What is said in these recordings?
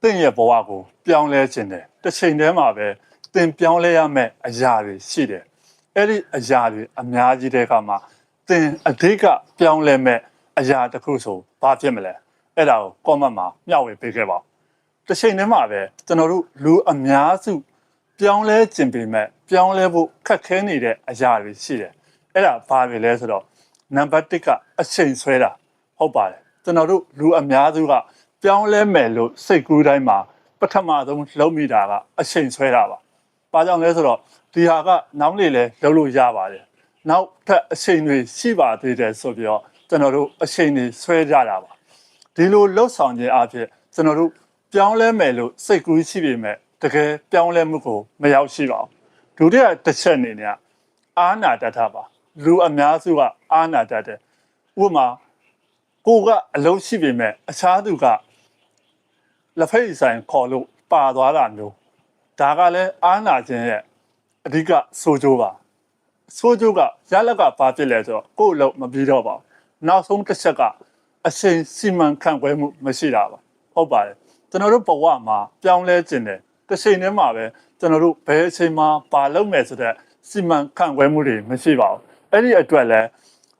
င့်ရဲ့ဘဝကိုပြောင်းလဲခြင်းတယ်တစ်ချိန်တည်းမှာပဲသင်ပြောင်းလဲရမယ့်အရာတွေရှိတယ်အဲ့ဒီအရာတွေအများကြီးတဲ့အခါမှာသင်အဓိကပြောင်းလဲမဲ့အရာတစ်ခုဆိုဘာဖြစ်မလဲအဲ့ဒါကို comment မှာမျှဝေပေးခဲ့ပါတစ်ချိန်တည်းမှာပဲကျွန်တော်တို့လူအများစုပြောင်းလဲခြင်းပေမဲ့ပြောင်းလဲဖို့ခက်ခဲနေတဲ့အရာတွေရှိတယ်အဲ့ဒါဘာတွေလဲဆိုတော့နံပါတ်1ကအချိန်ဆွဲတာဟုတ်ပါတယ်ကျွန်တော်တို့လူအများစုကပြောင်းလဲမယ်လို့စိတ်ကူးတိုင်းမှာပထမဆုံးလုပ်မိတာကအချိန်ဆွဲတာပါ။ဘာကြောင့်လဲဆိုတော့ဒီဟာကနောက်နေ့လဲလုပ်လို့ရပါတယ်။နောက်ထပ်အချိန်တွေရှိပါသေးတယ်ဆိုပြီးတော့ကျွန်တော်တို့အချိန်တွေဆွဲကြတာပါ။ဒီလိုလှုပ်ဆောင်ခြင်းအဖြစ်ကျွန်တော်တို့ပြောင်းလဲမယ်လို့စိတ်ကူးရှိပေမဲ့တကယ်ပြောင်းလဲမှုကိုမရောက်ရှိပါဘူး။ဒုတိယတစ်ချက်အနေနဲ့အာနာတထပါလူအများစုကအာနာတတဲ့ဥပမာကိုကအလုံးရှိပေမဲ့အခြားသူကလက်ဖိတ်ဆိုင်ခေါ်လို့ပါသွားတာမျိုးဒါကလည်းအာနာခြင်းရဲ့အဓိကဆိုကြိုးပါဆိုကြိုးကရလက်ကဘာဖြစ်လဲဆိုတော့ကိုယ်လုံးမပြီးတော့ပါဘူးနောက်ဆုံးတစ်ချက်ကအချိန်စီမံခန့်ခွဲမှုမရှိတာပါဟုတ်ပါတယ်ကျွန်တော်တို့ဘဝမှာပြောင်းလဲခြင်းတယ်တစ်ချိန်တည်းမှာပဲကျွန်တော်တို့ဘယ်အချိန်မှာပါလုပ်မယ်ဆိုတဲ့စီမံခန့်ခွဲမှုတွေမရှိပါဘူးအဲ့ဒီအတွက်လည်း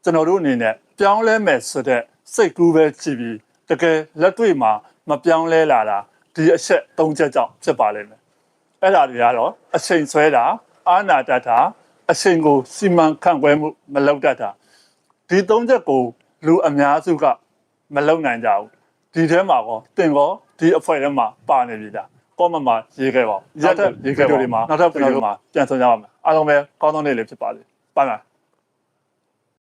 ကျွန်တော်တို့အနေနဲ့ပြောင်းလဲမယ်ဆိုတဲ့စိတ်ကူးပဲကြည့်ပြီးတကယ်လက်တွေ့မှာမပြောင်းလဲလာတာဒီအချက်၃ချက်ကြောင့်ဖြစ်ပါလိမ့်မယ်အဲ့ဒါတွေကတော့အချိန်ဆွဲတာအာနာတတာအချိန်ကိုစီမံခန့်ခွဲမှုမလုပ်တတ်တာဒီ၃ချက်ကိုလူအများစုကမလုပ်နိုင်ကြဘူးဒီထဲမှာကောတင်ကောဒီအဖွဲ့ထဲမှာပါနေပြီလားကောမမှာရေးခဲ့ပါဦးရက်ထက်ရေးခဲ့ပါဦးနောက်ထပ်ဗီဒီယိုမှာပြန်ဆောင်ကြပါမယ်အားလုံးပဲကောင်းသောနေ့လေးဖြစ်ပါစေဘိုင်ဘိုင်